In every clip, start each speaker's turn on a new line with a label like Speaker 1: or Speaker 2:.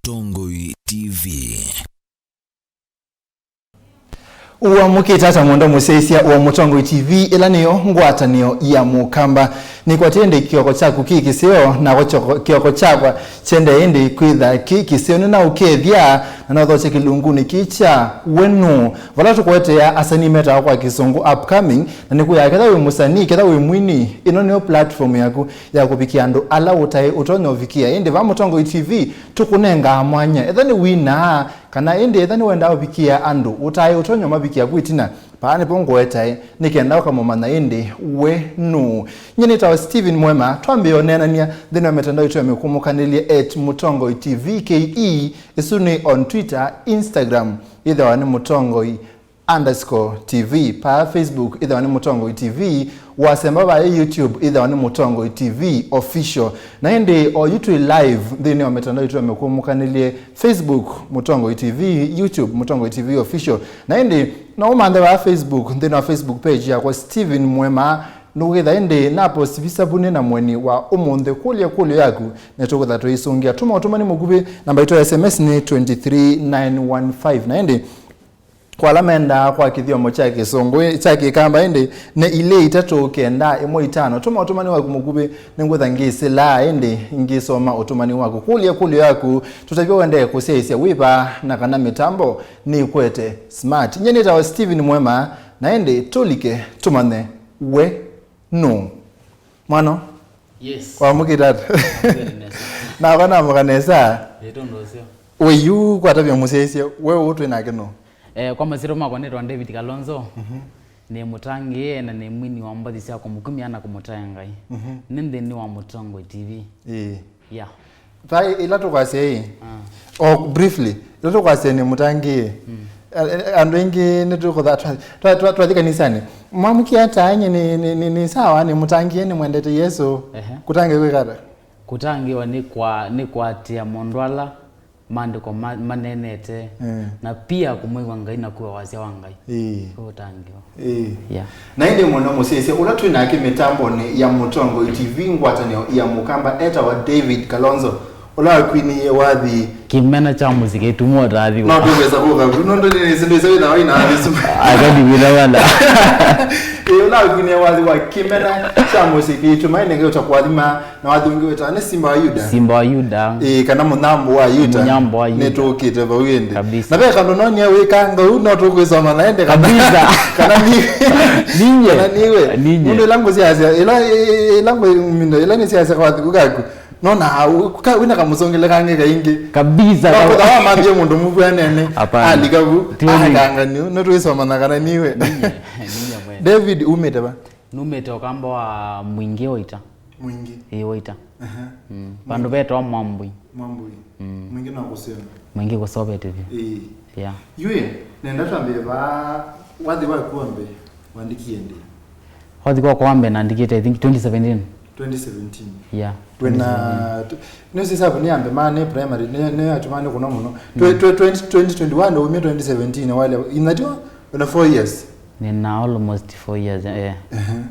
Speaker 1: Mutongoi TV.
Speaker 2: Uamuke tata mwanda musesia wa Mutongoi TV ilaniyo ngwatanio ya mukamba ni kwa tiende kioko chaku kikiseo na kioko chakwa chende ende kwitha kikiseo na ukethia na nothoche kilunguni kicha wenu vala tukwete ya asani meta kwa kisungu upcoming na niku ya ketha we musani ketha we mwini ino niyo platform yaku ya kupikia ando ala utae utonyo vikia ende va Mutongoi TV tukunenga mwanya ethani wina kana ende ethani wenda upikia ando utae utonyo mabikia kwitina paane pongo etae nikenda ukamomana ende wenu nyini tawa Steven Muema tuambe onenania dhino metandao itu ya mekumukanelia @Mutongoi TV KE isuni on Twitter, Instagram either wani Mutongoi_TV pa Facebook either wani Mutongoi TV wasembaba ya YouTube either wani Mutongoi TV official na ende o YouTube live dhino metandao itu ya mekumukanelia Facebook Mutongoi TV, YouTube Mutongoi TV official na ende na umande wa Facebook dhino Facebook page ya kwa Steven Muema nugetha ende napo sibisabune na mweni wa umunde kulia yaku netoko that isungia tuma ni mugubi namba ito ya SMS ni 23915 na ende kwa lamenda kwa kithiomo chake songwe chake kamba ende ne ile itatu kenda emo itano tuma ni waku mugubi nengwetha ngisi la ende ngisoma utumani wako kulia yaku tutavyo ende kusesia wipa na kana mitambo ni kwete smart nyeni tawa Steven Muema na ende tulike tumane we no. Mano?
Speaker 3: Yes.
Speaker 2: Kwa mukidad. Na wana mukanesa.
Speaker 3: Ndosio.
Speaker 2: We you kwa tabia musesia wewe utu ina kino.
Speaker 3: Kwa masiro mako ne David Kalonzo. Ne mutangi na ne mwini wa mbadi sia kwa mukumi ana kumutangai. Nende ni wa Mutongoi TV. Yeah.
Speaker 2: Pai ila to kwa sei. Briefly, ila to kwa sei ne mutangi. Ando ingi netuko twathika nisani mwamuki hata anye ni sawa ni mutangie ni mwendete Yesu kutange kwekata
Speaker 3: kutange wa ni kwa tia mondwala mandiko manenete na pia kumwiwa ngai na kuwa wazia wangai kutange
Speaker 2: yeah na inde mwana musese ulatu inake mitambo ni ya Mutongoi TV ngwatanio ya mukamba eta wa David Kalonzo ola kwini ye wathi
Speaker 3: kimena cha muziki tumo radhi
Speaker 2: no tuweza kuga ndo ni sindizo na waina hadisu
Speaker 3: agadi bila wala
Speaker 2: ola kwini ye wathi wa kimena cha muziki tumaine ngeo takwadima na wathi wengi weta ne Simba wa Yuda kana munambo wa Yuda netokite ba wende na be kando noni ya wekanga uno tukwesoma naende
Speaker 3: kabisa
Speaker 2: kana
Speaker 3: ninye
Speaker 2: ndo langu siasa langu mindo ilani siasa kwa kugaku nona wina kamusongele kange kaingi
Speaker 3: kabisa
Speaker 2: kwa mambye mundu mubwanene alikabu akanga ni notwisoma nakana niwe David umete ba
Speaker 3: numete okamba wa mwingi oita oita pando beto mwambui
Speaker 2: mwingi na kusema
Speaker 3: mwingi kusobete yeah
Speaker 2: yue nenda tambe ba wathi wa kuambe wandikiende
Speaker 3: wathi kwa kuambe na ndikite I think 2017
Speaker 2: yeah when nesi sabu ni ambe mane primary ne atumane kuno muno 2021 or 2017 wale inajua una 4 years
Speaker 3: nina almost 4 years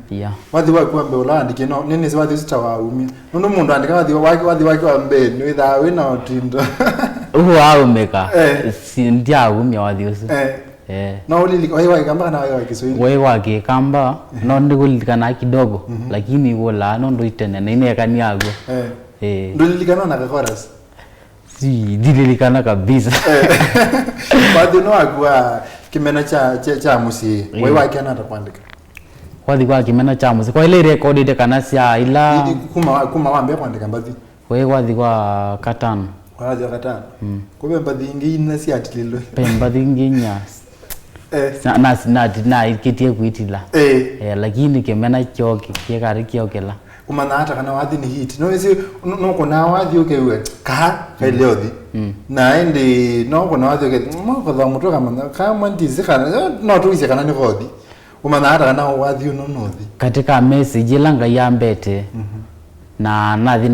Speaker 3: yeah
Speaker 2: wathi wa kuambe ulandi kino nini si wathi sitawa umi nuno mundu andika wathi wake wa mbe ni witha wina otindo
Speaker 3: au meka si ndia umi wathi usu
Speaker 2: na ulili wewe kamba na wewe Kiswahili
Speaker 3: wewe kamba no ndikulikana kidogo lakini wala no ndo itene na ine yakani yago ndulilikana na chorus si dilikana kabisa
Speaker 2: bado no agwa kimena cha musi wewe akana atakwandika
Speaker 3: wadi kwa kimena cha musi kwa ile record ide kana sia ila
Speaker 2: kuma wambe kwandika mbazi
Speaker 3: wewe wadi kwa katano
Speaker 2: wadi kwa katano kumbe mbazi ingi ina si atililo
Speaker 3: mbazi inginya na ikitie kuitila lakini kemena choki kiekari kiokela
Speaker 2: kumana hata kana wathi ni hit no isi no kona wathi ukewe ka leothi na ende no kona wathi uke moko za muto kama ndizi kana no tuise kana ni godi kumana hata kana wathi no nothi
Speaker 3: katika message langa ya mbete na nathi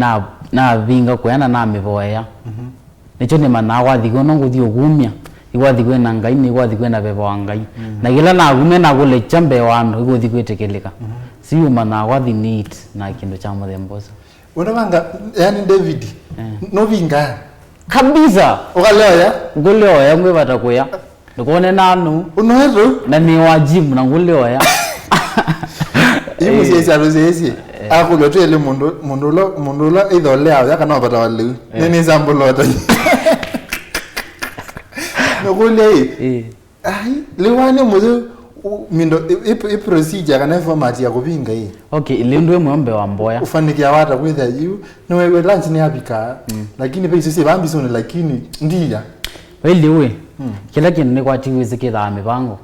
Speaker 3: na vinga kwena na mivoya nicho ni mana wathi gono nguthi ogumia igwathi kwena ngai ni igwathi kwena bebo wa ngai na gila na gume na gule chambe wano igwathi kwetekeleka si umana wathi neat na kindu cha muthemboso
Speaker 2: wona wanga yani David no vinga
Speaker 3: kabisa
Speaker 2: Ukaleoya
Speaker 3: nguleoya ngwe batakuya ndikone nanu
Speaker 2: unoeru
Speaker 3: na ni wajibu na nguleoya
Speaker 2: imu sisi aruzesi akulotele mundu lo idolea yakana bata walu nini zambulota nokule ai liwane muzo mindo procedure kana format ya kubinga hii
Speaker 3: okay ilindwe mwombe wa mboya
Speaker 2: ufanikia wata kwetha yu niwe lunch ni abika lakini pe sisi bambisone lakini ndia
Speaker 3: weliwe kila kintu ni kwatiweze kitha mipango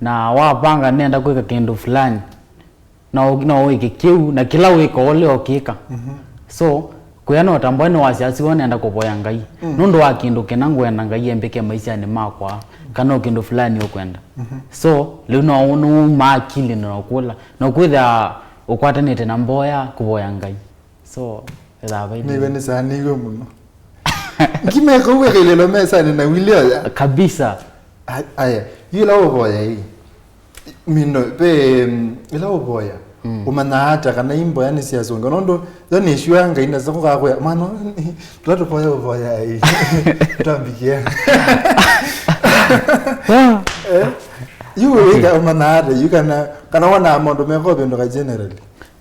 Speaker 3: na wapanga nenda kwika kindu fulani na wike kiu na kila wiko ole okika so kuyana otambone wasiasi wone enda kuboya ngai nundu wa kindu kinangu enda ngai embeke maisha ni makwa kana kindu fulani okwenda so lino unu makili no kula no kwitha ukwatanite na mboya kuboya ngai so ila baidi
Speaker 2: niwe ni sani go muno ngimeko wekele lo mesa ni na wilio
Speaker 3: kabisa
Speaker 2: aya yila oboya hii mino pe ila oboya umana hata kana imbo yani siyazonga nondo yani ishwanga ina zako kakwe mano tulato boya hii tutambikia you ega umana hata you kana wana mondo meko bendo ka generally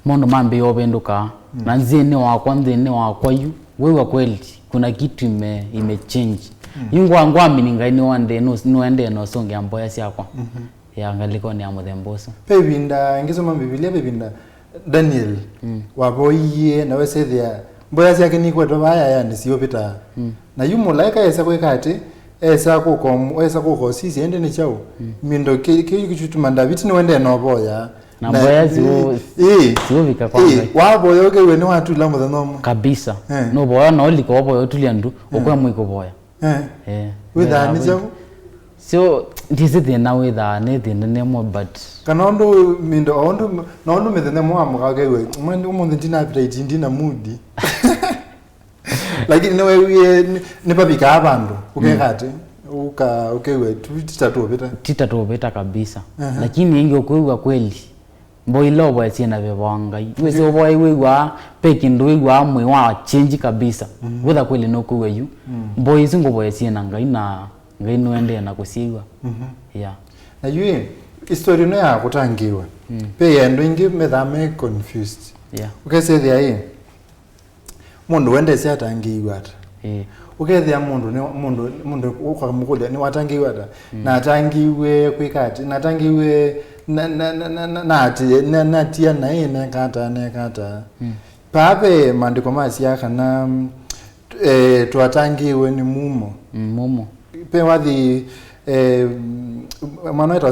Speaker 3: mondo mambe yobenduka na nzini wakwa ndini wakwa yu wewe kweli kuna kitu imechange yungwa ngwami ningaini wande no ende no songe amboya siakwa ya ngaliko ni amuthemboso
Speaker 2: pebinda ngisoma Biblia pebinda Daniel waboiye na wesethia mboya siake ni kweto baya yani sio pita na yumo laika esa kwekati esa kuko sisi ende ni chao mindo kichutu mandaviti ni wende no boya
Speaker 3: na mboya zio vika kwa
Speaker 2: waboya oke we ni watu la mutanomo
Speaker 3: kabisa no boya no liko boya tuliandu okwa mwiko boya
Speaker 2: witha ni chao
Speaker 3: so ndise thina witha ne thina nemo but
Speaker 2: kanondo mindo ondo methene mo amuka we umuntu ndina appetite ndina mood lakini newe ne babika abantu ukekati ukewe titatu
Speaker 3: kabisa lakini ingi okuwa kweli mboilo bwa sina bebanga wese oboy wewa pekindu wewa amwe wa change kabisa witha kweli no kuwe yu mboy singo bwa sina ngai no ende na kusiwa yeah
Speaker 2: na yue story no ya kutangiwa pe yendo ingi methame confused ukese thia mundu wende sia tangiwa ata ukethia mundu ukwa mukulia ni watangiwa ata na atangiwe kwikati na atangiwe na tia na ine kata pape mandiko masia kana twatangiwe ni mumo pe wathi mwana eta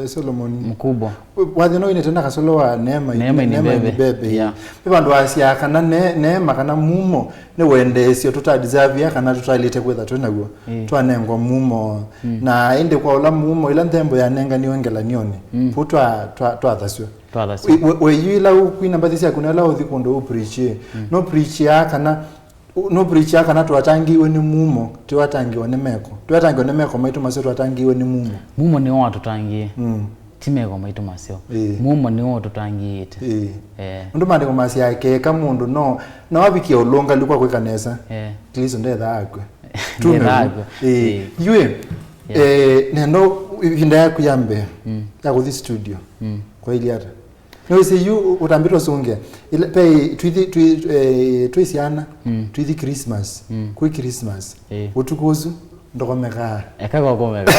Speaker 2: Solomon
Speaker 3: mkubwa
Speaker 2: wathi no ine tena kasolo wa neema ni bebe pe bandu asia kana neema kana mumo ne wende sio deserve ya kana tutalite kwetha twenaguo twanengwa mumo na inde kwa ula mumo ila ntembo ya nenga ni wengela nione putwa twathasyo we yila ukwina mbathisi akuna la uthikondo upreach no preach ya kana twatangiwe ni mumo twatangiwe ni meko maitu masio twatangiwe ni
Speaker 3: mumo ni watu tangie timeko maitu masio mumo ni watu tangie
Speaker 2: ndo mandiko masia yake kama mundu no na wabikia ulonga lukwa kwe kanesa klizo ndetha akwe yue nendo vinda yaku yambe ya kuthi studio kwa ili hata no se yu utambito sunge ile pe twisiana twithi Christmas kwa Christmas utukuzu ndokomeka
Speaker 3: eka komeka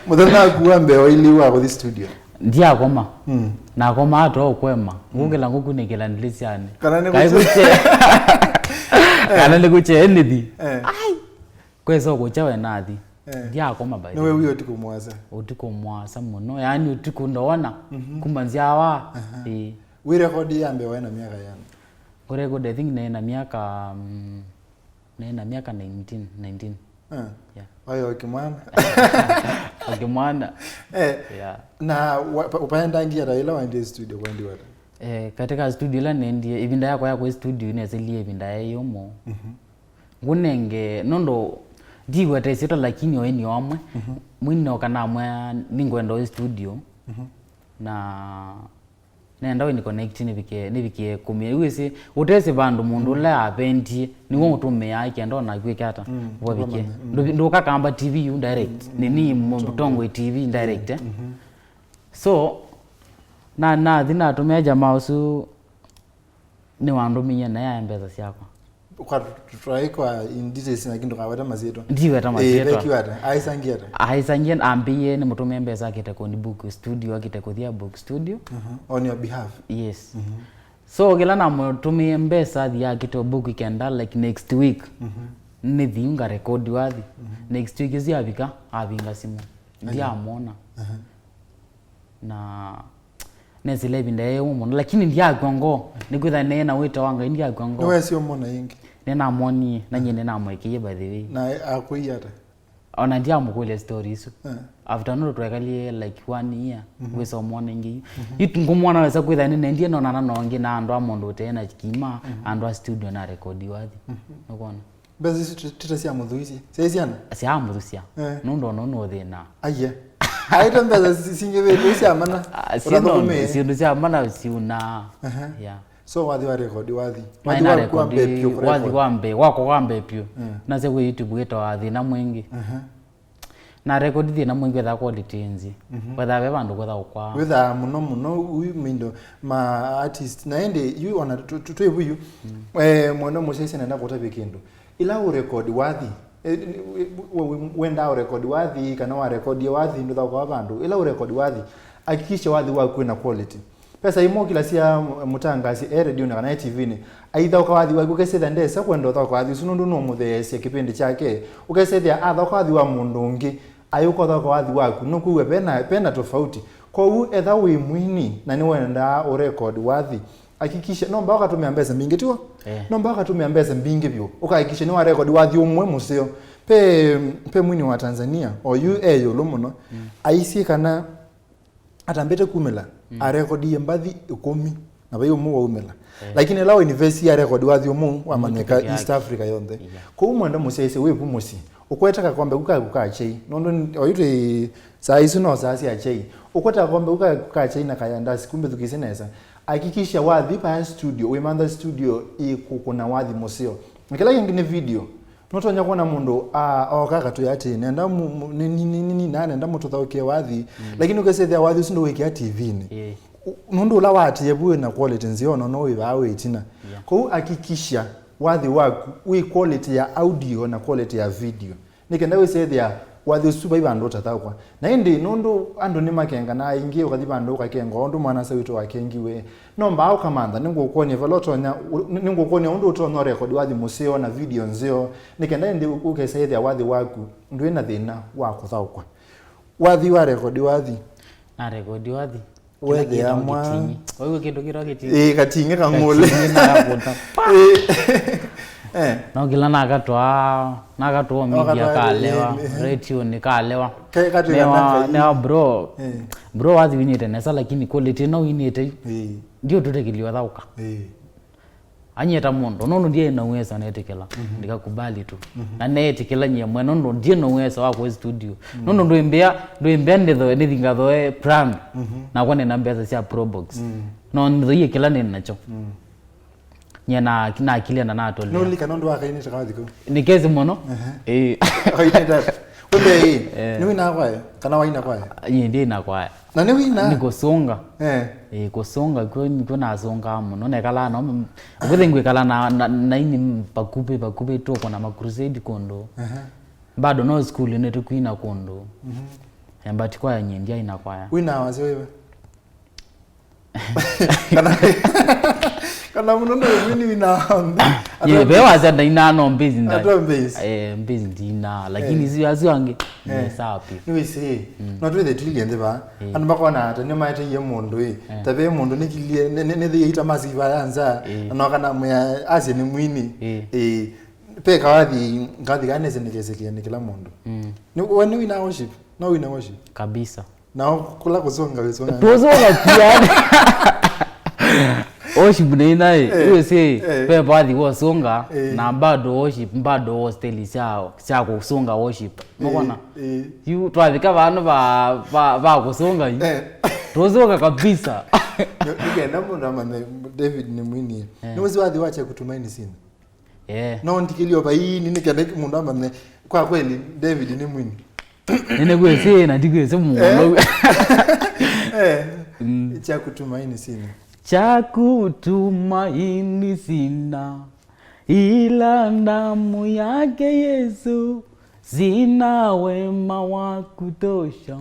Speaker 2: mudana kuambe oili wa kuthi studio
Speaker 3: ndia koma na koma ato kwema ngukela ngukunikela ndilisiane kana likuche enidi ai kweso kuchawe nathi ndia koma bai
Speaker 2: no we
Speaker 3: utikumwasa muno yani utikundoona kumanzia wa
Speaker 2: we record yambe wana miaka yana
Speaker 3: record I think na miaka 19
Speaker 2: yeah ayo kimwana
Speaker 3: yeah
Speaker 2: na upaenda ngia ila wa studio kwa ndiwa
Speaker 3: katika studio la nendie ibinda yako ya kwa studio inezelie ibinda yomo ngunenge nondo diwa tesito lakini oeni omwe mwino kana mwa ningwenda studio na nenda ni connect nibike kumye wese utese bandu mundu la apendi ni wo mutume yake ndo na kwike hata wabike ndo kakamba TV you direct nini Mutongo TV direct so na thina tumia jamaa usu ni wandu minya na ya mbeza siako
Speaker 2: kwa try kwa in details na kindu kawata mazito
Speaker 3: ndiwe ta mazito
Speaker 2: aisangia
Speaker 3: ambie ni mutume mbeza akiteko ni book studio akiteko thia book studio
Speaker 2: on your behalf
Speaker 3: yes so gila na mutume mbeza thia akito book ikenda like next week ni thiunga record wathi next week zia abika abinga simu ndia amona na nezile binde umuntu lakini ndia gongo nikwitha nena wita wanga ndia gongo
Speaker 2: no wesi umona ingi
Speaker 3: nena moni na nyene na mwekiye by the way
Speaker 2: na akuyata
Speaker 3: ona ndia mukule stories after no twekalie like 1 year we so morning itu ngumwana wesa kwitha nene ndie nona na nongi na ando amundu tena kima ando studio na record wathi ukona
Speaker 2: bezi titasia muthuisi seisiana
Speaker 3: sia muthuisia nundo no thina
Speaker 2: aya aita mbeza singeve kusia mana
Speaker 3: sindu sia mana siuna yeah
Speaker 2: so wathi wa record wathi
Speaker 3: wathi kwa mbe pio na se we YouTube geto wathi na mwingi na record thina mwingi tha quality nzi whether be bandu kwetha ukwa
Speaker 2: whether muno uyu mindo ma artist na ende you ona tuebu you mwana musese nenda kutabe kindu ila u record wathi wenda u record wathi kana wa record wathi ndo tha kwa bandu ila u record wathi hakikisha wathi wako na quality pesa imo kila sia mutangasi radio na kana TV ni aidha ukawathi wako kesetha ndesa kwenda tha kwa wathi sunundu no muthese kipindi chake ukesethia atha kwa wathi wa mundu ungi ayuko tha kwa wathi waku no kuwe pena tofauti kwa u etha wi mwini na ni wenda u record wathi hakikisha no mbaka tumia mbeza mbingi tu no mbaka tumia mbeza mbingi byo ukahakikisha ni wa record wathi umwe museo pe mwini wa Tanzania o yo lomuno aisi kana atambete kumela a record yembathi 10 na bayo mu wa umela lakini lao university ya record wathi umu wa maneka East Africa yonde ko umwenda musese webu musi ukwetaka kwambe kuka chei nondo oyute saisu no sasi ya chei ukwetaka kwambe kuka chei na kayandasi kumbe tukiseneza hakikisha wathi pa studio we manda studio ikukuna wathi museo ngela yengine video notonya kuona mundu okaka tu yati nenda nini nenda mututhoke wathi lakini ukesethia wathi sindo wiki TV ni nundu la wati yebuwe na quality nziono no ibawe itina ko hakikisha wathi waku we quality ya audio na quality ya video nikenda we sethia wathi suba ibando tathakwa na indi nundu andu ni makenga na ingi ukathi bandu kakenga ondu mwana sa wito wakengiwe no mbao kamanda ningukonia velotonya ningukonia undu utono record wathi museo na video nzio nikenda indi ukesethia wathi waku ndu ina thina wa kuthakwa wathi wa record wathi
Speaker 3: na record wathi
Speaker 2: wethe amwa
Speaker 3: oyo kindu kirogiti
Speaker 2: katinge kangole
Speaker 3: no kila nakatwa media kalewa radio ni kalewa ne bro wathi winite nesa lakini quality no winite ndio tutekiliwa thauka anyeta mundu nono ndiye na uweza netekela ndikakubali tu na netekela nye mweno ndo ndiye na uweza wako studio nono ndo imbea ndetho nithinga thoe plan na kwa nena mbeza cia probox no ndiye kila ninacho nyana kina akili na atole
Speaker 2: no lika ndo wakaini takawathiko
Speaker 3: ni kezi muno
Speaker 2: kaita kumbe ni wina kwae kana waina kwae
Speaker 3: ndi na kwae
Speaker 2: na ni wina
Speaker 3: ni kusonga kusonga kwa na songa muno ne kala no ubethingwe kala na ini pakupe to kona ma crusade kondo bado no school ne tukuina kondo but kwa nyendia ina kwaya
Speaker 2: wina wazi wewe kana muno ndo mini wina
Speaker 3: ye bewa za ina no busy nda
Speaker 2: busy
Speaker 3: dina lakini zi wange ni sawa pia
Speaker 2: ni wisi no to the trillion ba anu bakona ata ni maite ye mundu tabe mundu nikilie ne the ita masiva yanza no kana muya azi ni mwini pe kawathi ngathi gane zinikezekia ni kila mundu ni wani wina worship no wina worship
Speaker 3: kabisa
Speaker 2: na kula kuzonga
Speaker 3: pia worship ni naye USA pe baadhi wasonga na bado worship bado hostel chao kusonga worship mbona you twavika vanhu va kusonga Tuzoka kabisa.
Speaker 2: Nigenda mundu amane David ni mwini. Niwezi wathi wacha kutumaini sina. No ndikilio baini nikende mundu amane kwa kweli David ni mwini.
Speaker 3: Nene kwese na ndikwese mungu.
Speaker 2: Cha kutumaini sina.
Speaker 3: Cha kutumaini sina. Ila damu yake Yesu, sina wema wa kutosha,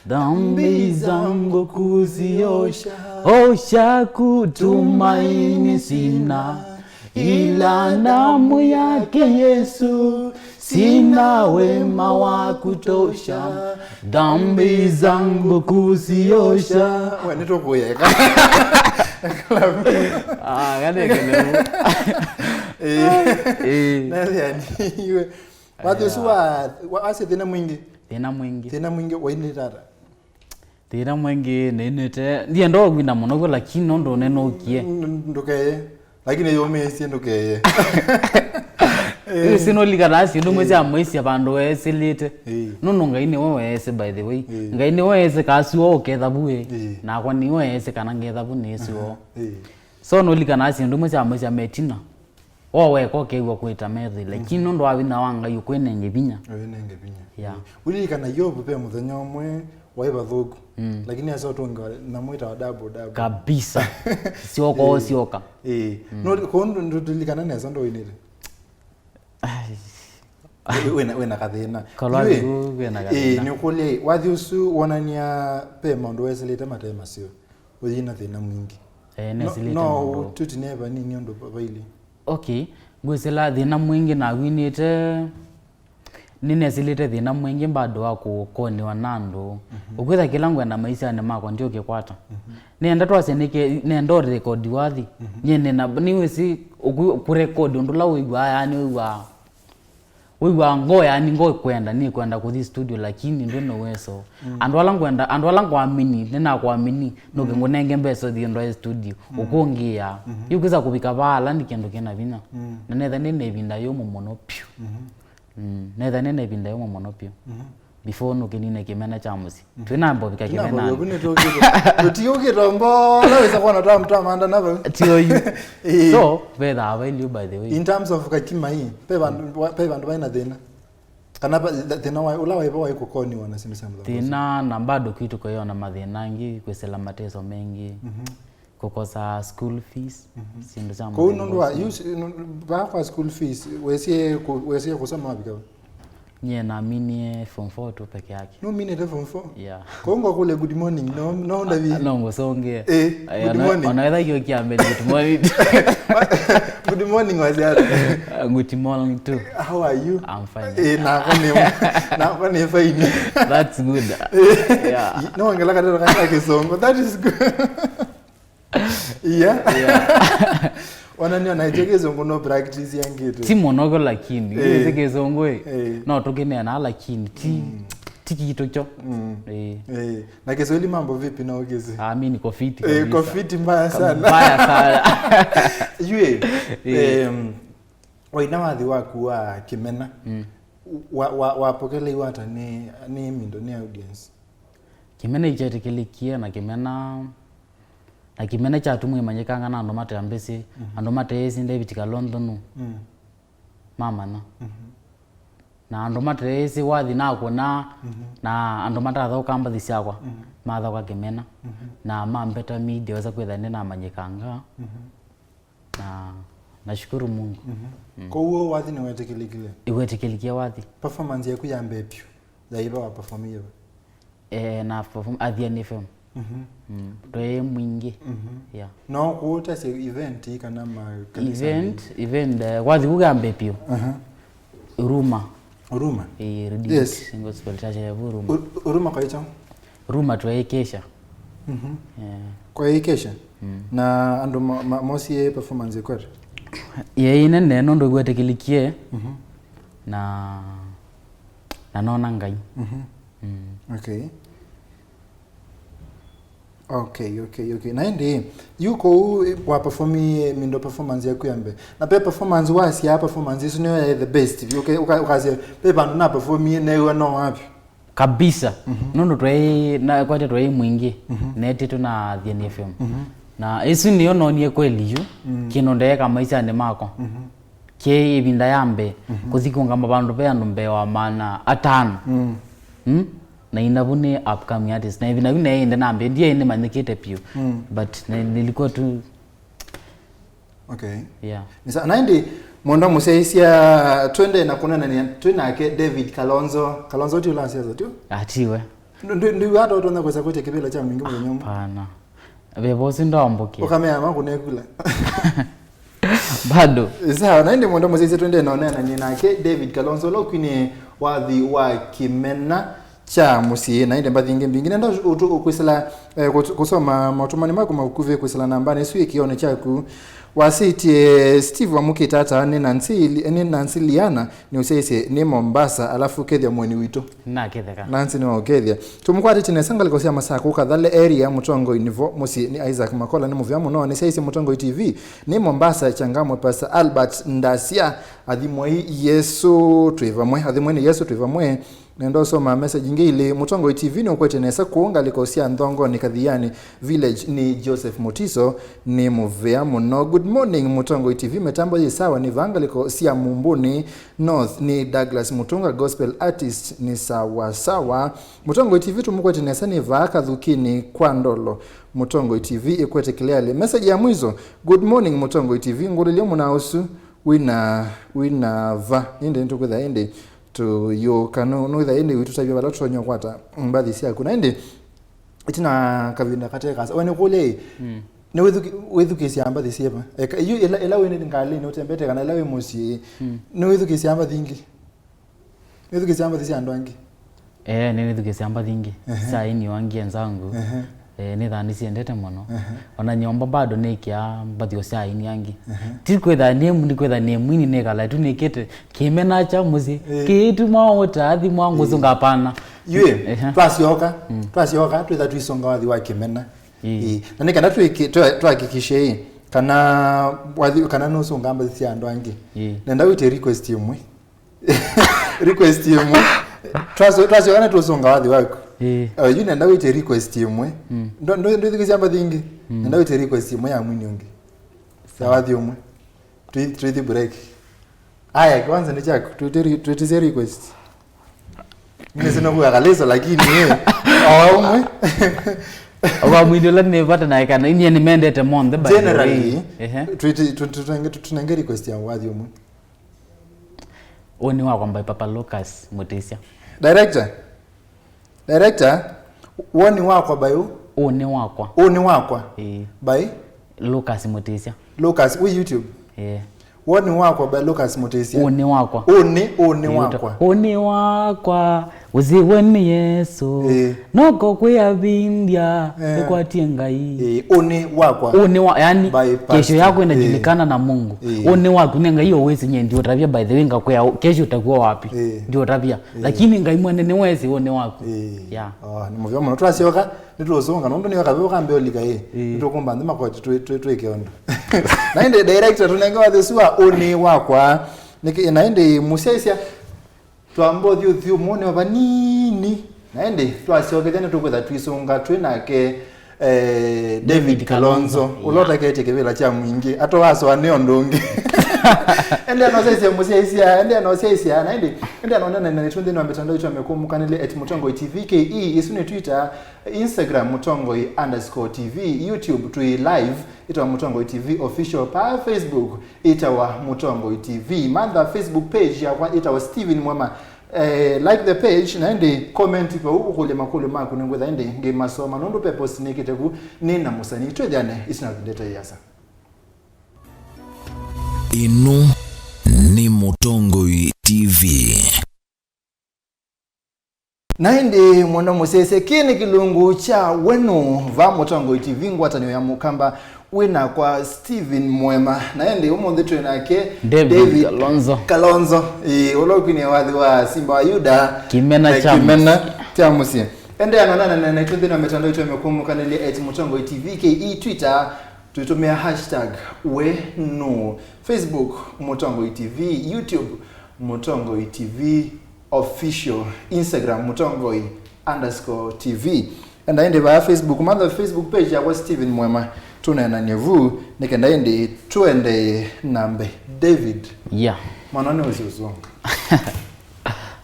Speaker 3: dhambi zangu kuziosha. Osha kutumaini sina, ila damu yake Yesu, sina wema wa kutosha, dhambi zangu kuziosha.
Speaker 2: Wanito kuyeka.
Speaker 3: Gane kele.
Speaker 2: Nani iwe. Watu suwa ase tena mwingi. Tena mwingi waini tata.
Speaker 3: Tena mwingi nenete. Ndiye ndo gwina muno lakini ndo nenokie.
Speaker 2: Ndokaye. Lakini yome si ndokaye.
Speaker 3: Sino ligarasi ndo mwezi amwezi abandu weselete. Nono ngaine wese by the way. Ngaine wese kasuo kethabuwe. Na kwa ni wese kana ngethabu nesuo. So no ligarasi ndo mwezi amwezi ametina. Owe koke gwa kwita methi lakini ndo abina wanga yukwenenge binya.
Speaker 2: Wenenge binya.
Speaker 3: Yeah.
Speaker 2: Uli kana yobu pe muthenya omwe waiba thuku. Lakini aso tunga na mwita wa double.
Speaker 3: Kabisa. Sioka.
Speaker 2: No kondo ndulikana neza ndo inire. Wena kathina.
Speaker 3: Kalonzo wena kathina.
Speaker 2: Ni ukole wathi usu wonania pe maundu weselete matema sio. Uyina thina mwingi.
Speaker 3: Nesilete.
Speaker 2: No tutineva nini ndo baili.
Speaker 3: Okay, gwesela thina mwingi na winite nine silite thina mwingi bado wako koni wanando. Ukwitha kila ngwenda maisha ne mako ndio kikwata. Nenda twaseneke nenda record wathi. Nyene na niwesi kurecord ndula uigwa yani uigwa ngoya ni ngoy kwenda ni kwenda ku studio lakini ndio no weso. Andwala ngwamini nena kwamini no ngonenge mbeso thi ndo studio ukongia. Yukiza kubika bala ndikendo kena bina. Nenetha nene binda yo mumono pyu. Netha nene binda yo mumono pyu. Before no kinine kimena cha musi. Twina mbo bika kimena.
Speaker 2: Tioge rombo la wesa kona tamta anda nabo.
Speaker 3: Tioyu. So, whether avail you by the way.
Speaker 2: In terms of kakima hii, pe bandu baina thina. Kana thina wa ula waibo wa ikokoni wana simisa mlo.
Speaker 3: Thina na bado kitu kwa hiyo na mathina ngi kwesela mateso mengi. Kukosa school fees. Sindo cha
Speaker 2: mlo. Ko nondwa use ba kwa school fees wesie kusoma wapi?
Speaker 3: Nye na mini form 4 tu peke yake.
Speaker 2: No mini form 4?
Speaker 3: Yeah.
Speaker 2: Kongo kule good morning no ndavi.
Speaker 3: No ngosonge.
Speaker 2: Good morning.
Speaker 3: Onaweza hiyo kiambe good morning.
Speaker 2: Good morning wazia.
Speaker 3: Good morning too.
Speaker 2: How are you?
Speaker 3: I'm fine.
Speaker 2: Na kwani fine.
Speaker 3: That's good. Yeah.
Speaker 2: No ngala kadero kaka kisongo. That is good. Yeah. Wanani anaitekezo ngono practice yangeto.
Speaker 3: Ti monogo lakini itekezo ngwe. No tokene na lakini tiki kitocho.
Speaker 2: Na Kiswahili mambo vipi na ugeze?
Speaker 3: Mimi niko fiti kabisa.
Speaker 2: Niko fiti mbaya sana.
Speaker 3: Mbaya sana.
Speaker 2: Yue. Waina wathi waku wa Kimena. Wapokele wata ni mindo ni audience.
Speaker 3: Kimena ichetekelekia na Kimena cha tumwe manyekanga na ndo mate ambesi ando mate esi David Kalonzo no mama na na ando mate esi wathi na kuona na ando mate atho kamba thisiakwa matha kwa Kimena na mambeta media weza kwethane na manyekanga na nashukuru Mungu.
Speaker 2: Kwa huo wathi ni wetekelekia?
Speaker 3: Iwetekelekia wathi.
Speaker 2: Performance yaku ya mbepyo zaiba wa performia?
Speaker 3: Na perform Adhian FM. Toe mwingi. Yeah.
Speaker 2: No kuota si event kana
Speaker 3: event wathi kugambe pio. Ruma.
Speaker 2: Yes.
Speaker 3: Gospel church ya Ruma.
Speaker 2: Ruma kwa hicho?
Speaker 3: Ruma tuwaekesha.
Speaker 2: Kwa ekesha? Na ando mosi performance yako?
Speaker 3: Ine neno ndo gwetekelikie. Na nona ngai.
Speaker 2: Okay. Na ndi yuko wa performing mindo performance yako yambe. Na pe performance wasi ya performance is no the best. Okay, ukaze pe bandu na performing na you know happy.
Speaker 3: kabisa nono twai na kwate twai mwingi neti tuna Thieni FM na isu niyo nonie kweli yu kino ndeka maisha ne mako ke ibinda yambe kuthikunga mabandu be andu mbe wa mana atano na inabune upcoming artist na ibina bine inde nambe ndiye ine manikite pio but nilikuwa tu
Speaker 2: okay
Speaker 3: yeah
Speaker 2: nisa naindi Mwanda museisia twende na kuna nani twinake David Kalonzo ti ulansia tu
Speaker 3: atiwe
Speaker 2: ndio hata utaona kwa sakote kibela cha mingi mwenye nyumba
Speaker 3: pana bebosi ndomboke
Speaker 2: ukamea mangu nekula
Speaker 3: bado
Speaker 2: sawa naindi mwanda museisia twende na nani nake David Kalonzo lokini wathi wa kimena cha musie nainde mbadhi ngine ndo ukwisela kusoma matumani mako makuve kwisela nambani su ikione chaku wasiti Steve wa mukitata ni Nancy Liana ni usese ni Mombasa alafu kethia mweni wito
Speaker 3: na ketheka
Speaker 2: Nancy ni wakethia tumukwati tinesanga likosia masako kadhale area mutongo inivo musi ni Isaac Makola ni muvyamo no ni sese mutongo TV ni Mombasa changamwe pasa Albert Ndasia adhimwe Yesu tuivamwe adhimwe Yesu tuivamwe nendo soma message ngile mutongo TV ni ukwete nesa kuunga likosia ndongo ni kadhiani village ni Joseph Motiso ni muvea muno good morning mutongo TV metambo sawa ni vanga likosia Mumbuni North ni Douglas Mutunga gospel artist ni sawa mutongo TV tumukwete nesa ni vaka dhukini kwa ndolo mutongo TV ikwete clearly message ya mwizo good morning mutongo TV ngulilio munausu wina va inde ntukwetha inde to yo kanu no the ende witu sabya bala tonyo kwata mbadhi sia kuna ende itina kavinda kateka one kule ne wethu kesi amba thisia ba you ela wene ngale no tembete kana ela we musi ne wethu kesi amba thingi wethu kesi amba thisia andwangi
Speaker 3: ne wethu kesi amba thingi saa ini wangi enzangu ni thani siendete muno ona nyomba bado nekia mbathio saa ini yangi tikwetha nemu nikwetha nemu ini nekala tu nekete kimena cha muzi kitu maota athi mwangu zunga pana
Speaker 2: yue plus yoka twetha twisonga wathi wa kimena na nikana twakikishe kana wathi kana no songa mbathi cia andwangi nenda wite request imwe Trust wana tusonga wathi wako you nenda wite request imwe ndo thikisiamba thingi nenda wite request imwe ya mwini ungi sawathi umwe tuithi break aya kwanza ni chako tuitize request mimi sina kuagaliza lakini umwe
Speaker 3: owa mwini la nevata na ikana ini ni mendete monde
Speaker 2: by generally tunenge request ya wathi umwe
Speaker 3: oni wa kwamba Papa Lucas Mutisia
Speaker 2: Director woni wakwa bayo
Speaker 3: oni wakwa
Speaker 2: by
Speaker 3: Lucas Mutisia
Speaker 2: Lucas we YouTube woni wakwa by Lucas Mutisia
Speaker 3: oni wakwa oni wakwa uziweni Yesu noko kuya bindia ekwatie ngai
Speaker 2: oni wakwa
Speaker 3: yani kesho yako inajulikana na Mungu oni wakwa nenga hiyo wezi nye ndio tabia by the way ngakuya kesho utakuwa wapi ndio tabia lakini ngai mwana ni wezi oni wakwa
Speaker 2: ni muvyo mno twasioka nituzonga nondo ni wakabe kambe olika nitokumba ndima kwa twekiondo naende director tunenge wathesua oni wakwa naende musesia twambo thiu mone wa nini naende twasioke tena tukwetha twisunga twinake David Kalonzo ulota kete kebela cha mwingi ato waso aneo ndungi ende anosesia musesia naende anaona na twende na mitandao yetu amekumukanile @mutongo TV ke isune Twitter Instagram mutongo_TV YouTube tui live itawa Mutongo TV official pa Facebook itawa Mutongo TV manda Facebook page ya itawa Steven Muema like the page naende comment pa huko kule makulu mako ngwetha ende ngemasoma nondo pe post nikitevu nina musani twedane isina data yasa
Speaker 1: inu ni Mutongo TV
Speaker 2: naende mwana musese kini kilungu cha wenu va Mutongo TV ngwatanyo ya mukamba wina kwa Steven Muema naende umonde twenake
Speaker 3: David Kalonzo
Speaker 2: olokini wathi wa Simba wa Yuda
Speaker 3: kimena
Speaker 2: cha musie ende anonana na twende na mitandao yetu imekumukanile @Mutongo TV ke Twitter tutumia #wenu Facebook Mutongo TV YouTube Mutongo TV official, Instagram mutongoi_TV, and aende via Facebook, mother Facebook page ya Steven Muema tunaenda nyevu nikenda ende tuende nambe David manone usuzonga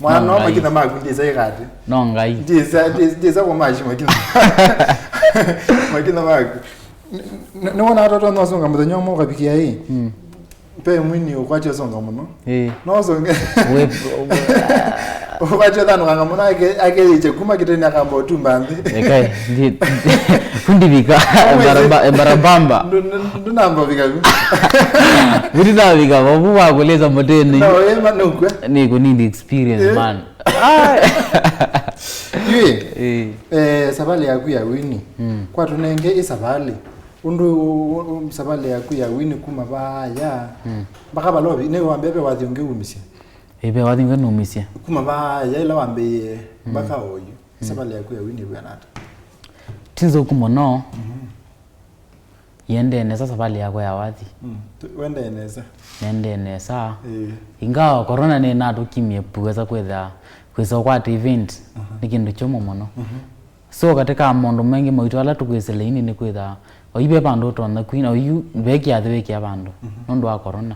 Speaker 2: mwana no makina makundiza ikati
Speaker 3: no ngai
Speaker 2: ndiza kwa maji makina makina maku nona watoto nosonga muthenyo mo kabikia hii pe mwini ukwati songa muno no songa ukwati thano kanga muno ake kuma kiteni akambo tumbandi
Speaker 3: ekai fundi bika barabamba
Speaker 2: ndunamba bika
Speaker 3: fundi na bika babu wakoleza moteni
Speaker 2: no yema nukwe
Speaker 3: ni ko need experience man
Speaker 2: sabali yaku ya wini kwa tunenge isabali undu sabali yaku ya wini kuma baya baka balobi ne wambebe wathionge umisia
Speaker 3: ebe wathionge numisia
Speaker 2: kuma baya ila wambe baka oyu sabali yaku ya wini bwanata
Speaker 3: tinzo kumono yende nesa sabali yako ya wathi
Speaker 2: wende nesa
Speaker 3: yende nesa ingawa corona ne na tukimie puweza kwetha kwa event ni kindu chomo mono so katika mondo mengi moito ala tukwesele ini ni kwetha oibe bandu tona kwina oyu beki athweki abandu nondo wa corona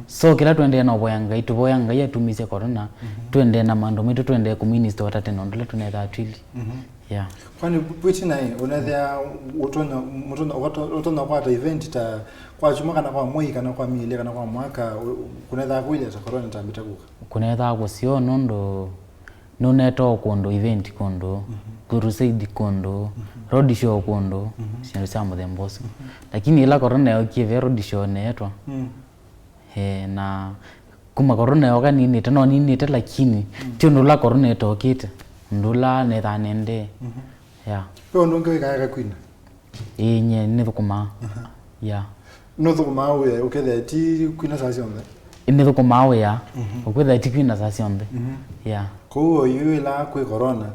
Speaker 3: so kila twende na boyanga ituboyanga ya tumise corona twende na mando mitu twende ku minister watate nondo tunetha atwili
Speaker 2: kwani bwiti naye unatha utona kwa event ta kwa chuma kana kwa moi kana kwa mile kana kwa mwaka kunetha kuile ta corona tambita kuka
Speaker 3: kunetha gusio nondo noneto kondo event kondo crusade kondo road show kondo sio samu themboso lakini ila corona yokie road show netwa na kuma corona yoga nini tano nini te lakini tio ndula corona etokite ndula netha nende
Speaker 2: ndonge kaya kwina
Speaker 3: nye ne thukuma
Speaker 2: no thukuma we ukethe ti kwina sasa onde
Speaker 3: ine thukuma we ukethe ti kwina sasa onde
Speaker 2: ko yuila kwe corona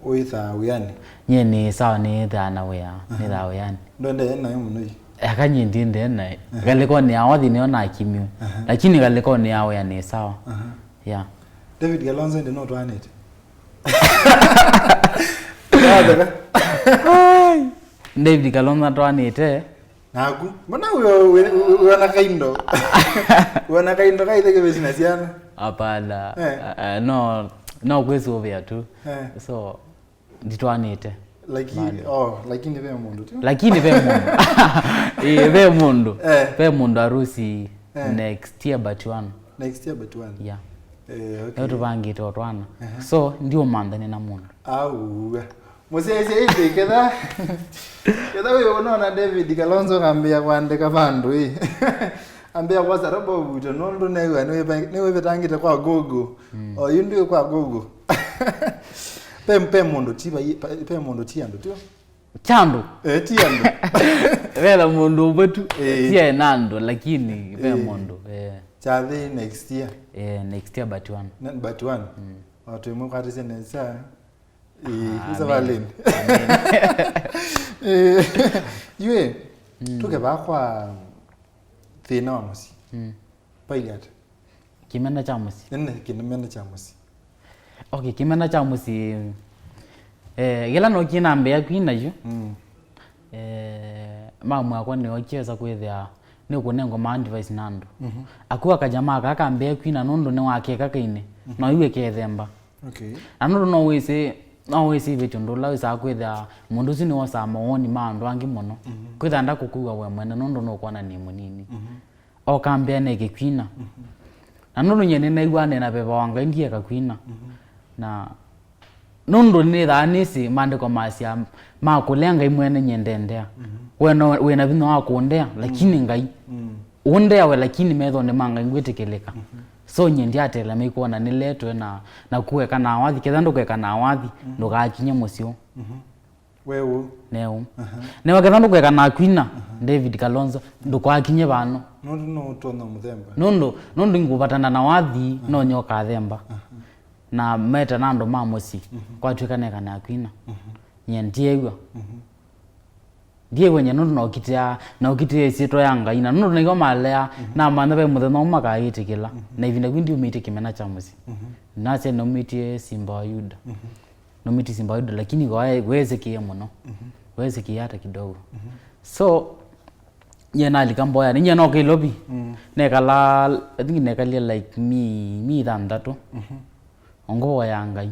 Speaker 2: oitha uyani
Speaker 3: nye ni sawa ni thana we ni tha uyani
Speaker 2: ndonde na yo munoi
Speaker 3: akanye ndinde na galiko ni awathi ni ona kimio lakini galiko ni awe ni sawa
Speaker 2: David Kalonzo ndi not one it
Speaker 3: David Kalonzo twanite
Speaker 2: naku mbona uona kaindo uona kaindo kaitheke besina siana
Speaker 3: apala no kwesu ovya tu so nditwanite
Speaker 2: lakini ve mundu tu
Speaker 3: ve mundu arusi next year but one okay tuvangite otwana so ndio mandane na mundu
Speaker 2: musese inde kedha wewe unaona David Kalonzo kambia kuandika bandu ambia kwa sababu buto nondo newe betangite kwa gogo yundu kwa gogo mundu tiba mundu tiando tio
Speaker 3: chando
Speaker 2: tiando
Speaker 3: vela mundu betu tia nando lakini ve mundu
Speaker 2: chathi next year
Speaker 3: but one
Speaker 2: watu mukatise nesa isabaleni yue tuke bakwa thina wa musi pailiata
Speaker 3: kimena cha musi
Speaker 2: kimena cha musi
Speaker 3: okay kimena cha musi gela no kina mbea kwina ju mamu akwa ni okieza kwethia ni kunengo ma device nando akuwa kajamaa kaka mbea kwina nondo ne wake kaka ine no iwe kethemba anondo no wese betu ndola wisa kwetha mundu sini wosa maoni mandu angi mono kwetha nda kukuwa we mwene nondo no kwana ni munini o kambia neke kwina anondo nyene na igwane na beba wanga ndiye ka kwina na nondo ne tha nisi mandiko masia makulenga imwene nyendendea wena bino akondea lakini ngai ondea we lakini metho ne manga ingwetekeleka so nyendi atela mekuona niletwe na kuweka na awathi ketha ndukweka na awathi ndugakinye musio
Speaker 2: wewe
Speaker 3: neo ne ketha ndukweka na kwina David Kalonzo ndukwakinye bano
Speaker 2: no tona muthemba
Speaker 3: nondo ngupatana na wathi no nyoka themba na meta nando mamusi kwa twikane kana kwina nyendi egwa ndiye wenye nundu na ukitia sito yanga ina nundu nigo malea na manda be muthenya umaka yitikila na ivinda kwindi umite kimena cha musi na se no mitie Simba wa Yuda no miti Simba wa Yuda lakini weze kia muno weze kia hata kidogo so yena likamboya ni yena okay lobby nekala I think nekalia like me thandatu ongo yangai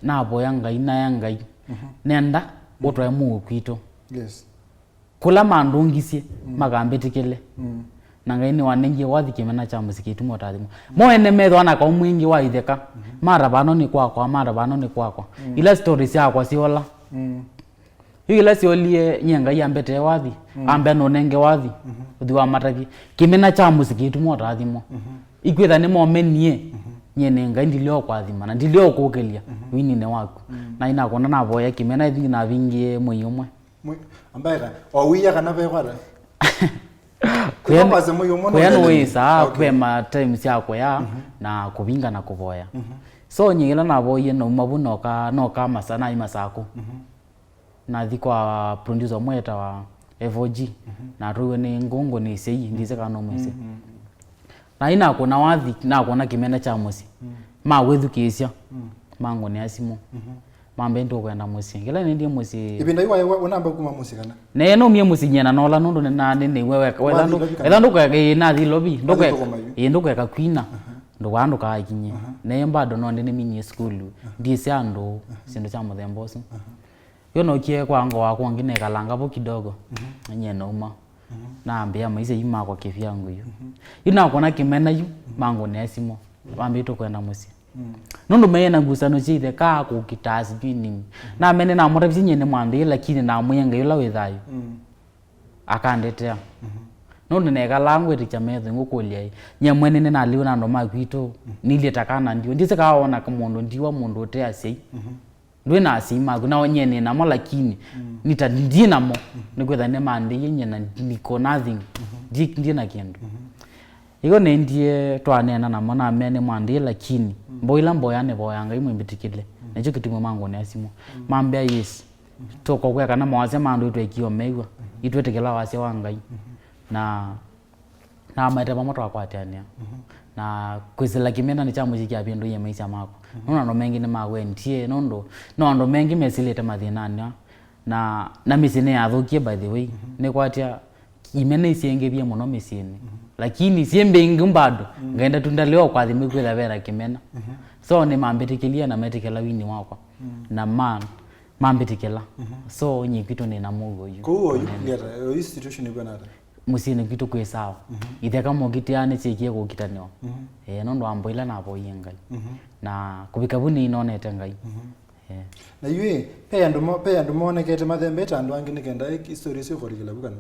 Speaker 3: na boya ngai na yangai nenda otwa mu kwito
Speaker 2: yes
Speaker 3: kula mandungisie magambetikele na ngai ni wanengi wathikimena cha muziki tumo tathimo moene metho ana kwa mwingi wa itheka mara bano ni kwakwa ila stories yakwa siola ila siolie nyenga yambete wathi ambe no nenge wathi uthi wa mataki kimena cha muziki tumo tathimo ikwitha ni momenie nyene ngai ndilio kwathima na ndilio kukelia winine waku na ina kona na boya kimena ithi na vingie moyomwe
Speaker 2: ambaye o wiya kana be kwara
Speaker 3: kuyano wisa kwema times yako ya na kuvinga na kuvoya so nyigila na boye no mabu no ka masana imasako na thikwa producer mweta wa FOG na ruwe ni ngongo ni sei ndize kana mwese na ina kona wathi na kona kimena cha musi ma wethukisya mango ni asimo mambe ndo kwenda musi ngila ni ndiye musi
Speaker 2: ibinda iwa unamba kuma musi kana
Speaker 3: ne no mie musi nyena no la ndo na ne wewe ndo kwa na thi lobby ndo kwa kwina ndo wandu ka kinye ne mbado no ndi mini school ndi sia ndo sindo cha muthemboso yo no kie kwango wako ngine kalanga bo kidogo nyena uma na ambia maisha yima kwa kifyangu yo ina kona kimena yu mango ne asimo mambe ndo kwenda musi nundu mena gusano chide ka ku kitasi bini na mene na murabisi nyene mwande lakini na muyenga yola wethayo akandetea nundu neka langwe ticha metho ngukulia nyamwene ne naliwa na ndo makwito nilitakana ndio ndise kaona kamondo ndiwa mundu otea sei ndwe na asima kuna nyene na mo lakini nitandina mo nikwetha ne mande yenye na niko nothing ndiye na kendo iko nendie twanena na mona mene mwandi lakini mboila mboyane boyanga imwe mbitikile necho kitimo mango ne asimo mambia yes toko kwa kana mwaze mandu itwe kio mewa itwetekela wase wangai na maita pamoto akwatania na kwizela kimena ni chamu chiki apindu ye maisha mako nona no mengi ne mawe ntie nondo mengi mesilete mathinania na misine yathukie by the way ne kwatia imene isienge bia muno misine lakini siembe ngumbado ngaenda tundaleo kwa thimi kwela vera kimena so ni mambetikilia na metikela wini wako na mambetikela so nyikitu ni na mugo yu
Speaker 2: ko yu lera yo situation ni bana
Speaker 3: musine kitu kwe sawa itheka mogitiane chikie kugitanyo nondo amboila na boyenga na kubika buni inonete ngai
Speaker 2: na yue pe ando mone kete mathembeta ando angine kenda story sio korikela bukana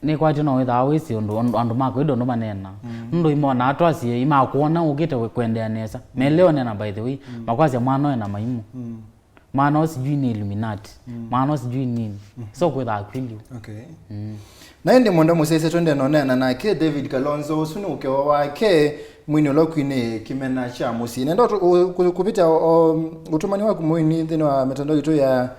Speaker 3: ni kwati no witha wisi andu mako ido ndo manena ndo imona atwasi ima kuona ugite kwendea nesa meleo nena by the way makwazi mwana na maimu mwana osijui ni Illuminati mwana osijui nini so kwitha akwili
Speaker 2: okay na ndi mondo musese tonde nonena na ke David Kalonzo usunu ukewa wake mwini lokwine kimena cha musi nendo kupita utumani wako mwini ndini wa mitandao yetu ya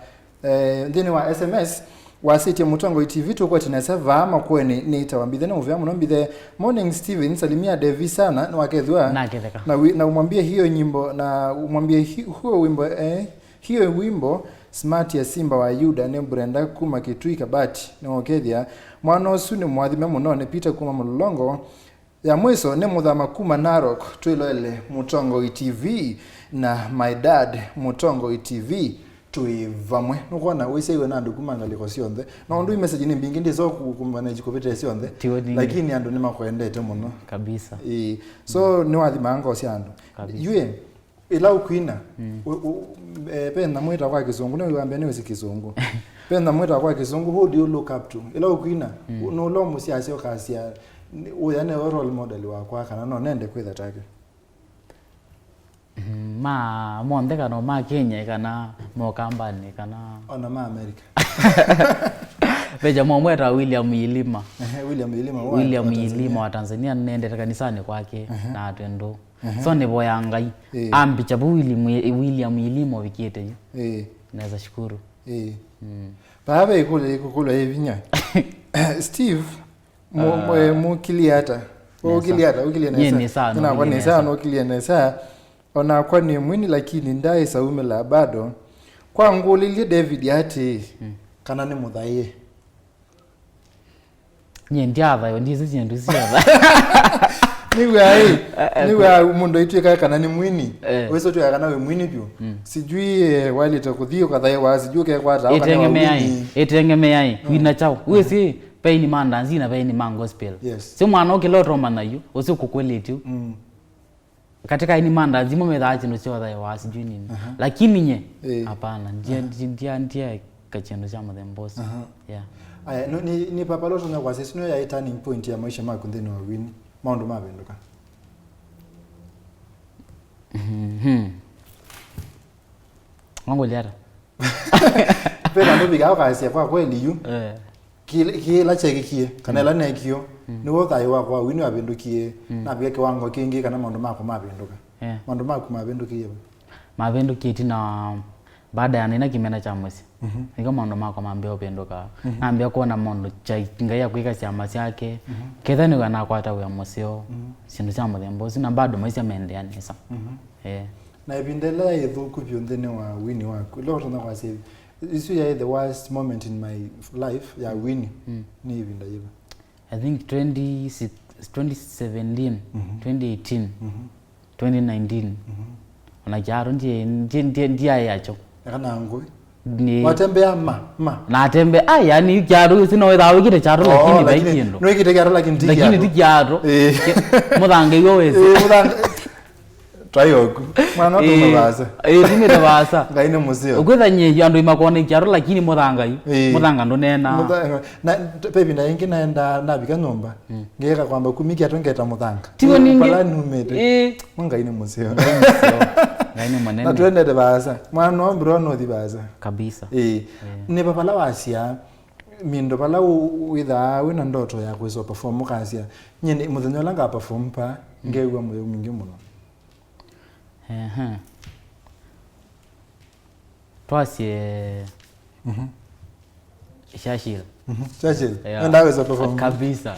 Speaker 2: ndini wa SMS wasiti Mutongo TV tukwa tinasava ama kweni ni tawambithe na uvya mnombithe Morning Steven salimia Devi sana na wakethwa na umwambie hiyo nyimbo na umwambie huo wimbo hiyo wimbo Smart ya Simba wa Yuda ne Brenda kuma Kitui Kabati ne okethia mwana osu ni mwathime muno ne Peter kuma mulongo ya mweso ne muthama kuma Narok twilole Mutongo TV na my dad Mutongo TV tuivamwe nukona wese iwe nandu kumangaliko sionthe na ndu message ni mbingi ndizo kumanage kupita sionthe lakini andu ni makwendete muno
Speaker 3: kabisa
Speaker 2: so ni wathima anga osiandu yue ila ukwina penda mwita kwa kizungu ni wambia niwe si kizungu penda mwita kwa kizungu who do you look up to ila ukwina no lo musiasi okasia uyane role model wako kana no nende kwitha take
Speaker 3: ma monde kana ma Kenya kana mo kambani kana
Speaker 2: ona ma America
Speaker 3: beja mweta William Ilima
Speaker 2: William
Speaker 3: Ilima wa Tanzania nende kanisani kwake na atendo so ne boyangai ambicha William Ilima wikete naweza shukuru
Speaker 2: Baba ikula evinya. Steve mo kiliata. Ukiliata nesa. Na kwa nesa no kilia nesa. Ona kwa ni mwini lakini ndaye saumela bado. Kwa ngulili David yati kana ni mudhaie.
Speaker 3: Nyendiatha yo ndizi nyendu siatha.
Speaker 2: Niwe umundo itweka kana ni mwini. Weso tu yakana we mwini pyo. Sijui wali takuthio kadhaa wasijui ke kwata au kana mwini.
Speaker 3: Etengemea wina chao. Wesi paini manda nzina paini man gospel. Si mwana okilotro manayo osi kukweletu. Katika ini manda zimo medhaji no sio dha wasijui nini. Lakini nye hapana ndia kachendo cha mother boss. Yeah.
Speaker 2: Aya ni papa loto na kwase sino ya turning point ya maisha mako ndeni wa win maondo mabenduka.
Speaker 3: Wango liara.
Speaker 2: Pera ndo biga kwase kwa kweli yu. Kila chekikie kana la nekio ni wotha iwa kwa win wabendukie na biga kiwango kingi kana maondo mako mabenduka. Maondo mako mabendukie. Mabendukie
Speaker 3: tina baada ya nina kimena cha mwezi. Nika maondo mako mambia upendoka. Naambia kuona maondo cha ngaya kuika chama chake. Kedhani wana kwata wa moseo. Sindu cha mother boss na bado maisha yaendelea nesa.
Speaker 2: Na ibindela yethuku byondene wa wini wako. Leo na kwase isu ya the worst moment in my life ya wini ni ibinda yiba.
Speaker 3: I think 2017, 2018, 2019. Na jaro ndia yacho.
Speaker 2: Kana ngoi. Watembea
Speaker 3: na tembe yani jaro sino wethawe kire jaro lakini baikindo.
Speaker 2: No ikite jaro lakini tiki.
Speaker 3: Lakini tiki jaro. Mudanga yo wese.
Speaker 2: Mudanga Trayoku. Mwana to mabasa.
Speaker 3: Ime tabasa.
Speaker 2: Ngaine museo.
Speaker 3: Ukwethanye yandu imakone jaro lakini mudanga yu. Mudanga ndo nena.
Speaker 2: Na pepi na ingi naenda nabika nyumba. Ngeka kwamba kumiki atongeta mudanga.
Speaker 3: Tiwo ningi.
Speaker 2: Pala numete. Ngaine museo.
Speaker 3: Ngaine manene.
Speaker 2: Na twende tabasa. Mwana ombro no dibasa.
Speaker 3: Kabisa.
Speaker 2: Ni papala wasia mindo pala witha wina ndoto ya kwezo perform kasia. Nyene muthenya langa perform pa ngewa moyo mingi muno.
Speaker 3: Twasie Shashil.
Speaker 2: Shashil. Enda weza perform.
Speaker 3: Kabisa.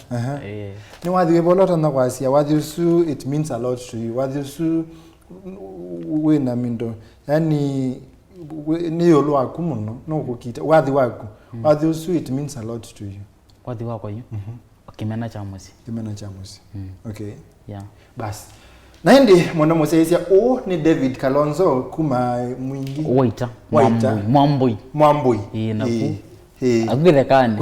Speaker 2: Ni wadhi webolota na kwasia wadhi su it means a lot to you. Wadhi su wina mindo. Yani ni yolo akumuno no kukita wadhi wako. Wadhi su it means a lot to you.
Speaker 3: Wadhi wako yu? Kimena cha mwezi.
Speaker 2: Kimena cha mwezi. Okay.
Speaker 3: Yeah.
Speaker 2: Basi. Naindi mwana moseisia ni David Kalonzo kuma mwingi
Speaker 3: Waita Mwambui naku agwithekani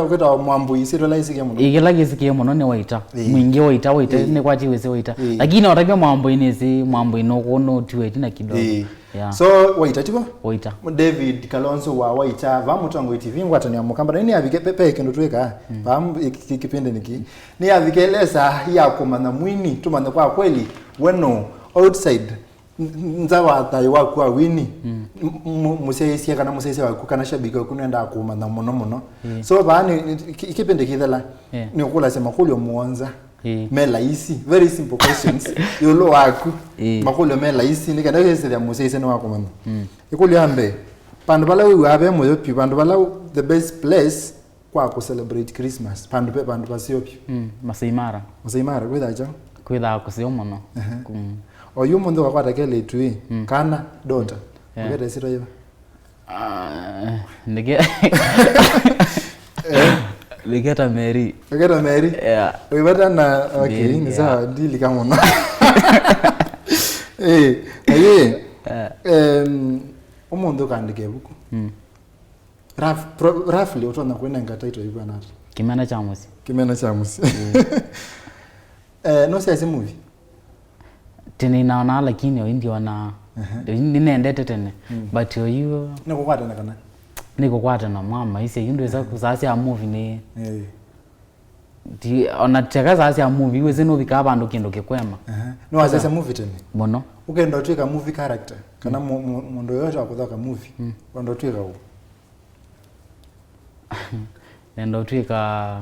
Speaker 2: kwita Mwambui siro laisikia muno
Speaker 3: igila gisikia muno ni Waita mwingi Waita ni kwachi wese Waita lakini watabia Mwambui nisi Mwambui no kono tiweti na kidogo
Speaker 2: yeah. So Waita tibo
Speaker 3: Waita
Speaker 2: David Kalonzo wa Waita vamutongo TV ngwatani ya mukamba ni avike pepe kendo tweka bam kipende niki ni avikeleza ya komana mwini tumana kwa kweli weno outside nzawa tayo wako wa wini museisia kana museisia wako kana shabika kunenda komana muno so bani kipende kidala ni ukula sema kulyo muanza mela isi very simple questions yolo wako makulo mela isi ni kana yese ya museisia ni wako mama ikuli ambe pandu bala we have moyo pi pandu bala the best place kwa ku celebrate Christmas pandu pasio pi
Speaker 3: Masaimara
Speaker 2: kwetha
Speaker 3: kusio muno
Speaker 2: oyu mundu wakwata kele tui kana daughter ngeta siro yiba
Speaker 3: Ligeta Mary
Speaker 2: yeah wibata na okay ni sawa ndili kama no umundu kandike buku roughly utona kwenenga title yiba nati
Speaker 3: Kimena cha mwezi
Speaker 2: no size movie
Speaker 3: tena naona lakini ndio wana ninaendete tena but you
Speaker 2: nikukwata na kana
Speaker 3: nikukwata na mama ise yindu za kusasi ya movie ni di onateka sasi ya movie weze no bika abandu kindo kikwema
Speaker 2: no asasa movie tena
Speaker 3: bono
Speaker 2: ukenda twika movie character kana mondo yote akudhaka movie ndo twika u
Speaker 3: ndo twika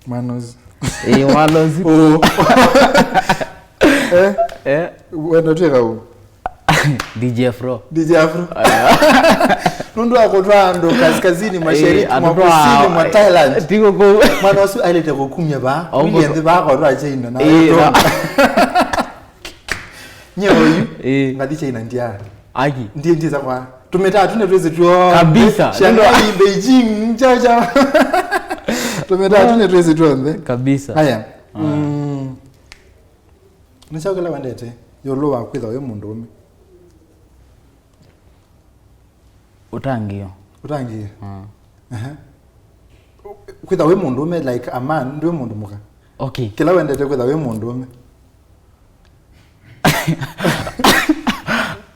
Speaker 2: manos
Speaker 3: walozi
Speaker 2: wendo twika u
Speaker 3: DJ Afro
Speaker 2: Nundu akotwa ndo kaskazini mashariki mwa kusini mwa Thailand.
Speaker 3: Tiko ko.
Speaker 2: Mwana wasu ailete kukumya ba. Miliende ba akotwa China na. Nyeoyu. Ngadi China ndia.
Speaker 3: Aki.
Speaker 2: Ndiye za kwa. Tumeta tune tuweze tuo.
Speaker 3: Kabisa.
Speaker 2: Shanghai, Beijing, cha. Tumeta tune tuweze tuo.
Speaker 3: Kabisa.
Speaker 2: Haya. Nishakela wandete. Yolo wa kwitha we mundu ume.
Speaker 3: Utangio.
Speaker 2: Kwitha we mundu ume like a man, ndiwe mundu muka.
Speaker 3: Okay.
Speaker 2: Kila wendete kwitha we mundu ume.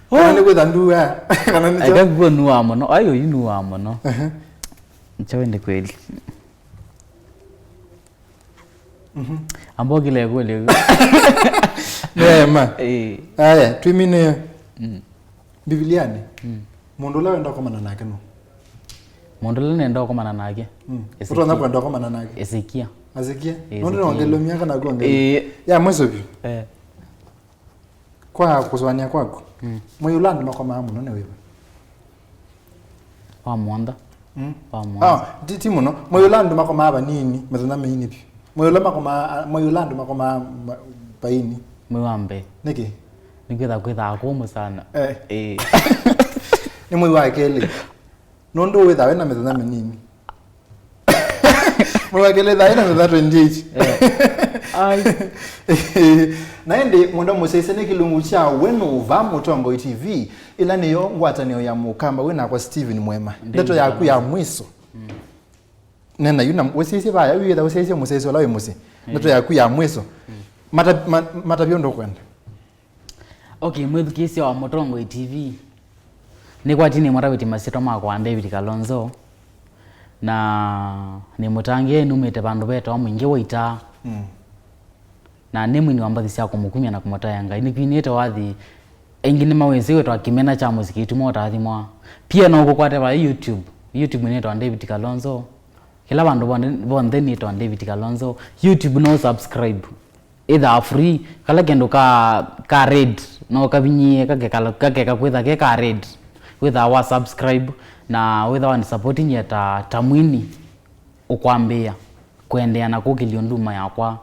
Speaker 2: Kana kwitha nduwa. Kana nicho.
Speaker 3: Akagwa nuwa mono. Ayo inuwa mono. Nchawende kweli. Ambo kile kweli.
Speaker 2: Muema. Aya, twimine. Bibiliani. Mundu la wenda komana nake no.
Speaker 3: Mundu la nenda komana nake.
Speaker 2: Utona kwenda komana nake.
Speaker 3: Ezekia.
Speaker 2: Mundu ongelo miaka na kuongelo. Ya mwezo bi. Kwa kuzwania kwako. Muyulandi makoma muno ne wewe.
Speaker 3: Wa mwanda.
Speaker 2: Titi muno. Muyulandi makoma aba nini? Mezana mini bi. Muyulandi makoma paini.
Speaker 3: Mwambe.
Speaker 2: Niki.
Speaker 3: Nikwitha akumu sana.
Speaker 2: Ni mwi wakele. Nondo wetha wena methana menini. Mwi wakele tha ina metha 28. Naende mwenda musese kilungu cha wenu va Mutongo TV ila niyo ngwatanio ya mukamba wena kwa Steven Muema. Ndeto yaku ya mwiso. Nena yuna wesese baya wiyetha wesese musese wala we muse. Ndeto yaku ya mwiso. Matabiondo kwenda.
Speaker 3: Okay, mwethukisi wa Mutongo TV. Ni kwa tini mwatawiti masito makwa David Kalonzo. Na ni mutangie numete bandu beta wa mwingi waita. Na ni mwini wambathi siya kumukumia na kumota yanga. Ini kwinete wathi engine mawenzi wetu akimena cha muziki tumota wathi mwa. Pia na uko kwa tewa YouTube. YouTube mwinete wa David Kalonzo. Kila bandu bonde nito wa David Kalonzo. YouTube no subscribe. Either free kala kendo ka red no kabinyie kake kwitha ke ka red with our subscribe na with our supporting ya tamwini ukwambia kuendea na kukilio nduma yakwa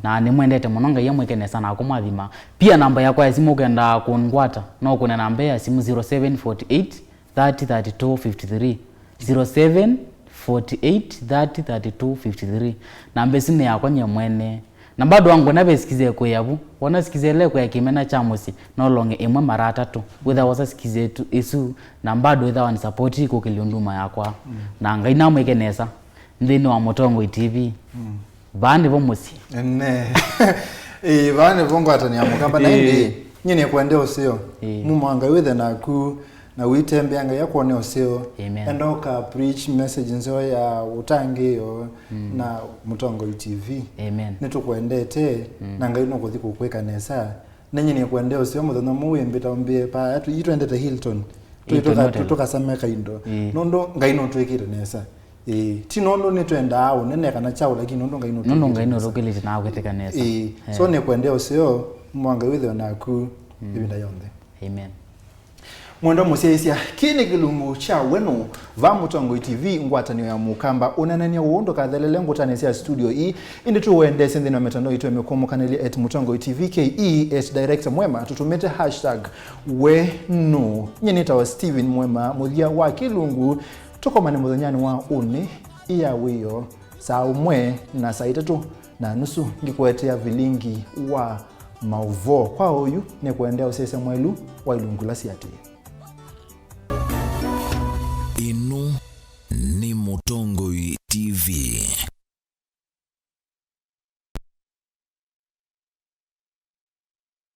Speaker 3: na ni mwendete mononga yemwe kene sana akumathima pia namba yakwa ya simu kenda kungwata no kuna namba ya simu 0748 303253 0748 303253 namba simu yakwa nyamwene na bado wangu nabesikize kwa yabu wanasikize leko ya kimena cha musi no longe imwe mara 3 whether wasasikize tu isu na bado whether wan support ko kilionduma yakwa na ngaina mwekenesa ndini wa Mutongo TV bande bo musi
Speaker 2: bande bongo atani ya mukamba na ndi nyine kwende osio mumanga wethe na witembeanga yakone osio endoka preach message nzo ya utangio na Mutongo TV nitukwendete na ngaino kuthiko kweka nesa nenye ni kwende osio muthona muwembeta ombie pa atu itwendete Hilton tutoka sameka indo nondo ngaino twekire nesa tinondo nitwenda au nene kana chao lakini nondo ngaino
Speaker 3: rokelete na kweteka nesa
Speaker 2: so ne kwende osio mwanga wethe naku ibinda yonde Mwendo musiesia kini kilungu cha wenu va Mutongo TV ngwatanio ya mukamba unanania uondo kathelele ngutanesia studio hii indi tuwende sindi na metano ito emekomo kaneli @Mutongo TV ke @director Muema tutumete #wenu nyenita wa Steven Muema muthia wa kilungu tukomane muthanyani wa uni iya wiyo saa umwe na saa 3:30 ngikwetea vilingi wa mauvo kwa uyu ne kuendea usese mwelu wa ilungula siati.
Speaker 1: Inu ni Mutongo TV.